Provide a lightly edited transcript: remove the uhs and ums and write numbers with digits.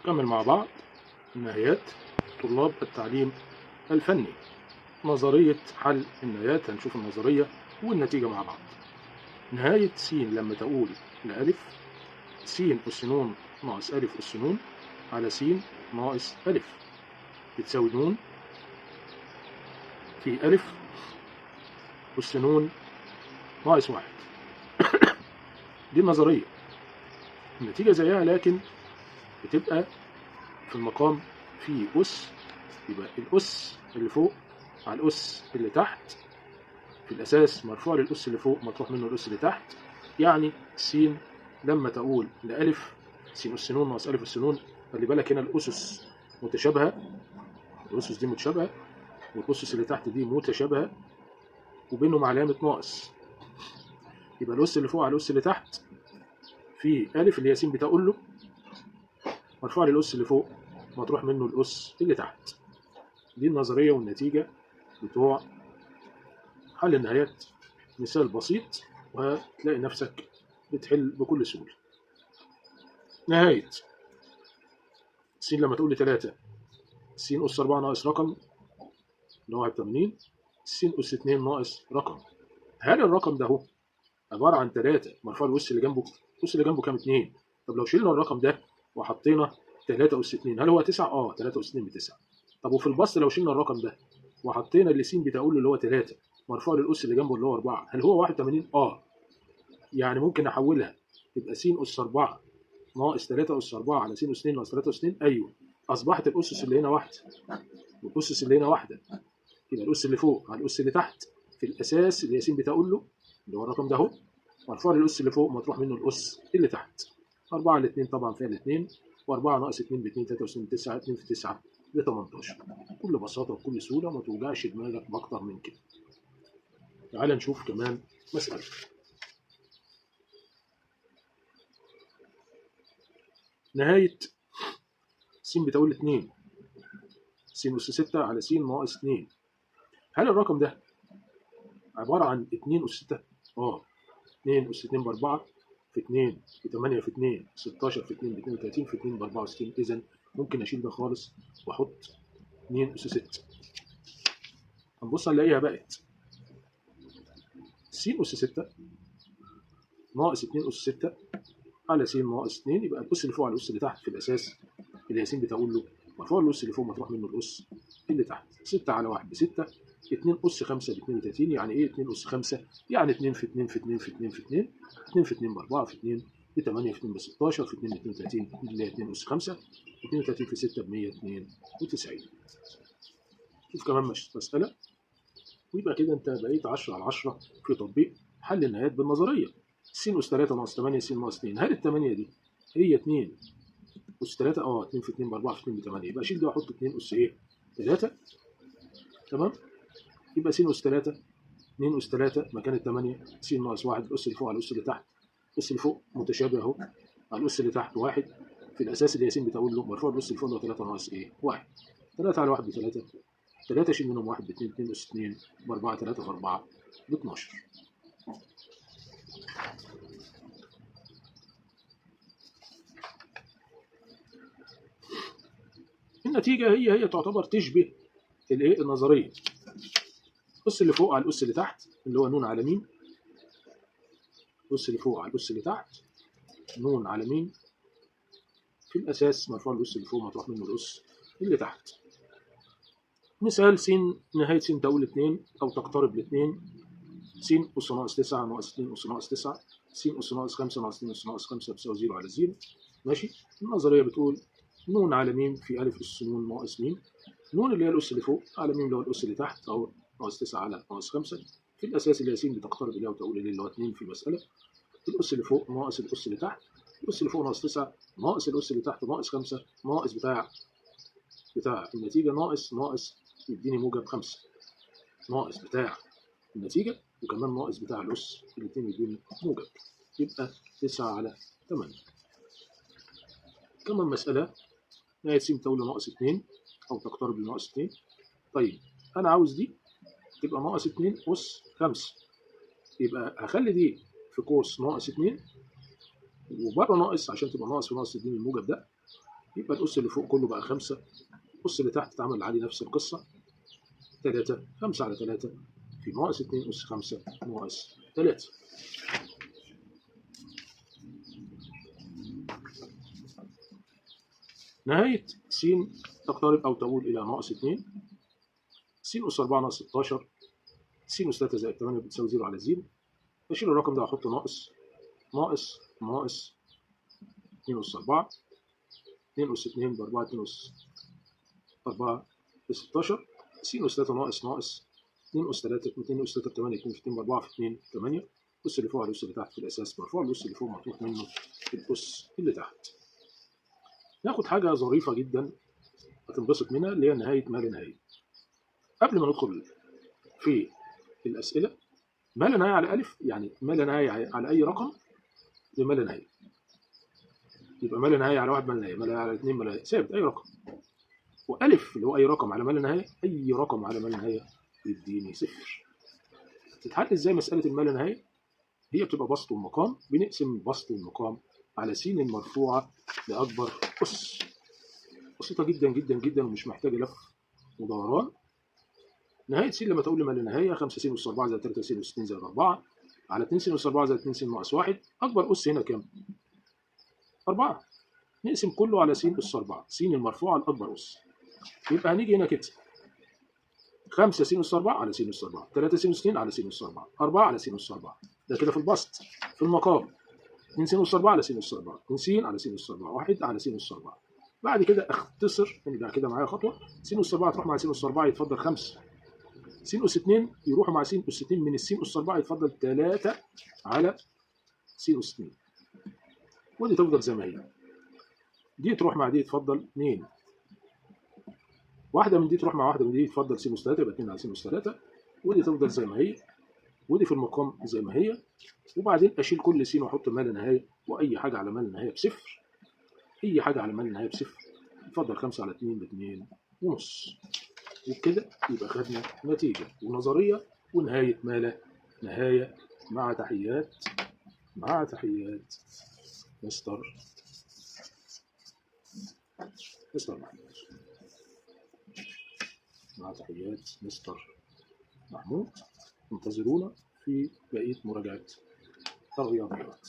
نكمل مع بعض نهايات طلاب التعليم الفني. نظرية حل النهايات، هنشوف النظرية والنتيجة مع بعض. نهاية س لما تقول لألف، س أس ن ناقص ألف أس ن على س ناقص ألف بتساوي ن في ألف أس ن ناقص واحد. دي النظرية. النتيجة زيها لكن بتبقى في المقام في أس، يبقى الأس اللي فوق على الأس اللي تحت في الأساس مرفوع للأس اللي فوق مطروح منه الأس اللي تحت. يعني س لما تقول لألف س أس ن ناقص ألف أس ن، خلي بالك هنا الأسس متشابهة، الأسس دي متشابهة والأسس اللي تحت دي متشابهة وبينهم علامة ناقص. يبقى الأس اللي فوق على الأس اللي تحت في ألف اللي هي س بتقول له مرفوع للأس اللي فوق مطروح منه الأس اللي تحت. دي النظرية والنتيجة بتوع حل النهايات. مثال بسيط وهتلاقي نفسك بتحل بكل سهولة. نهاية س لما تقول لي 3 س أس 4 ناقص رقم اللي هو 81 س أس 2 ناقص رقم. هل الرقم ده هو عبارة عن 3 مرفوع الأس اللي جنبه؟ الأس اللي جنبه كام؟ 2. طب لو شلنا الرقم ده وحطينا 3 أس 2 هل هو 9؟ 3 أس 2 ب9. طب وفي البسط لو شلنا الرقم ده وحطينا اللي س بتقول له اللي هو 3 مرفوع للأس اللي جنبه اللي هو 4 هل هو 81؟ يعني ممكن احولها تبقى س أس 4 ناقص 3 أس 4 على س أس 2 ناقص 3 أس 2. أيوه، أصبحت الأسس اللي هنا واحدة والأسس اللي هنا واحدة. يبقى الأس اللي فوق على الأس اللي تحت في الأساس اللي س بتقول له اللي هو الرقم ده أهو مرفوع للأس اللي فوق مطروح منه الأس اللي تحت. 4 على 2 طبعا فيها الاثنين، و4 ناقص 2 ب 2 3 أس 2 9 2 في 9 ب 18. بكل بساطة وبكل سهولة، ما توجعش دماغك بأكتر من كده. تعال نشوف كمان مسألة. نهاية س بتقول 2 س أس 6 على س ناقص 2. هل الرقم ده عبارة عن 2 أس 6؟ 2 أس 2 ب 4 في 2 في 8 في 2 16 في 2 ب 32 في 2 ب 64. إذا ممكن أشيل ده خالص وأحط 2 أس 6. هنبص نلاقيها بقت س أس 6 ناقص 2 أس 6 على س ناقص 2. يبقى الأس اللي فوق على الأس اللي تحت في الأساس اللي س بتقول له مرفوع الأس اللي فوق مطروح منه الأس اللي تحت. 6 على 1 ب 6. 2 أس 5 ب 32. يعني إيه 2 أس 5؟ يعني 2 في 2 في 2 في 2 في 2 2 في 2 ب 4 في 2 ب 8 في 2 ب 16 في 2 ب 32 اللي هي 2 أس 5. 32 في 6 ب 192. شوف كمان مسألة ويبقى كده أنت بقيت 10 على 10 في تطبيق حل النهايات بالنظرية. س أس 3 ناقص 8 س ناقص 2. هل ال 8 دي هي 2 أس 3؟ 2 في 2 ب 4 في 2 ب 8. يبقى أشيل ده وأحط 2 أس 3. تمام. يبقى س أس 3 2 أس 3 مكان ال 8 س ناقص 1. الأس اللي فوق على الأس اللي تحت. الأس اللي فوق متشابه أهو على الأس اللي تحت 1 في الأساس اللي س بتقول له مرفوع الأس اللي فوق اللي هو 3 ناقص 1. 3 على 1 ب 3. 3 شيل منهم 1 ب 2. 2 أس 2 ب 4. 3 في 4 ب 12. النتيجة هي تعتبر تشبه النظرية. الأس اللي فوق على الأس اللي تحت اللي هو ن على م. الأس اللي فوق على الأس اللي تحت ن على م في الأساس مرفوع الأس اللي فوق مطروح منه الأس اللي تحت. مثال س نهاية س تقول 2 أو تقترب ل 2 س أس ناقص 9 ناقص 2 أس ناقص 9 س أس ناقص 5 ناقص 2 أس ناقص 5 بتساوي 0 على 0. ماشي. النظرية بتقول ن على م في ألف أس ن ناقص م. ن اللي هي الأس اللي فوق على م اللي هو الأس اللي تحت أو ناقص 9 على ناقص 5 في الأساس اللي هي س بتقترب إليها وتقول إليه اللي هو 2 في المسألة. الأس اللي فوق ناقص الأس اللي تحت. الأس اللي فوق ناقص 9 ناقص الأس اللي تحت ناقص 5 ناقص بتاع النتيجة ناقص يديني موجب 5 ناقص بتاع النتيجة وكمان ناقص بتاع الأس الاثنين يدوني موجب. يبقى 9 على 8. كمان مسألة نهاية س تقول ناقص 2 أو تقترب لناقص 2. طيب أنا عاوز دي تبقى ناقص 2 أس 5. يبقى هخلي دي في قوس ناقص 2 وبره ناقص عشان تبقى ناقص وناقص تديني الموجب ده. يبقى الأس اللي فوق كله بقى 5، الأس اللي تحت اتعمل عليه نفس القصة 3. 5 على 3 في ناقص 2 أس 5 ناقص 3. نهاية س تقترب أو تؤول إلى ناقص 2. س أس 4 ناقص 16. س أس 3 زائد 8 بتساوي 0 على 0. أشيل الرقم ده وأحط ناقص 2 أس 4. 2 أس 2 ب 4. 2 أس 4 ب 16. س أس 3 ناقص 2 أس 3. 2 أس 3 ب 8. 2 في 2 ب 4 في 2 8. الأس اللي فوق على الأس اللي تحت في الأساس مرفوع، الأس اللي فوق مطروح منه الأس اللي تحت. ناخد حاجة ظريفة جدا هتنبسط منها اللي هي نهاية ما لا نهاية. قبل ما ندخل في الأسئلة، ما لا نهاية على ألف يعني ما لا نهاية على أي رقم بما لا نهاية. يبقى ما لا نهاية على 1 ما لا نهاية، ما لا نهاية على 2 ما لا نهاية، ثابت أي رقم. وألف اللي هو أي رقم على ما لا نهاية، أي رقم على ما لا نهاية يديني صفر. تتحل إزاي مسألة الما لا نهاية؟ هي بتبقى بسط والمقام، بنقسم بسط والمقام على س المرفوعة لأكبر أس. بسيطة جدا جدا جدا ومش محتاجة لف ودوران. نهاية س لما تقول لي ما لا نهاية 5 س أس 4 زائد 3 س أس 2 زائد 4 على 2 س أس 4 زائد 2 س ناقص 1. أكبر أس هنا كام؟ 4. نقسم كله على س أس 4، س المرفوعة لأكبر أس. يبقى هنيجي هنا كده 5 س أس 4 على س أس 4، 3 س أس 2 على س أس 4، 4 على س أس 4. ده كده في البسط. في المقام 2 س أس 4 على س أس 4، 2 س على س أس 4، 1 على س أس 4. بعد كده اختصر، ارجع كده معايا خطوة. س أس 4 تروح مع س أس 4 يتفضل 5. س أس 2 يروحوا مع س أس 2 من الس أس 4 يتفضل 3 على س أس 2. ودي تفضل زي ما هي. دي تروح مع دي يتفضل 2. واحدة من دي تروح مع واحدة من دي يتفضل س أس 3 يبقى 2 على س أس 3. ودي تفضل زي ما هي. ودي في المقام زي ما هي. وبعدين اشيل كل س واحط ما لا نهايه، واي حاجه على ما لا نهايه بصفر. اي حاجه على ما لا نهايه بصفر. اتفضل 5 على 2 ب 2 ونص. وبكده يبقى خدنا نتيجه ونظريه ونهايه ما لا نهايه. مع تحيات مستر محمود. مع تحيات مستر محمود. انتظرونا في بقيه مراجعه الرياضيات.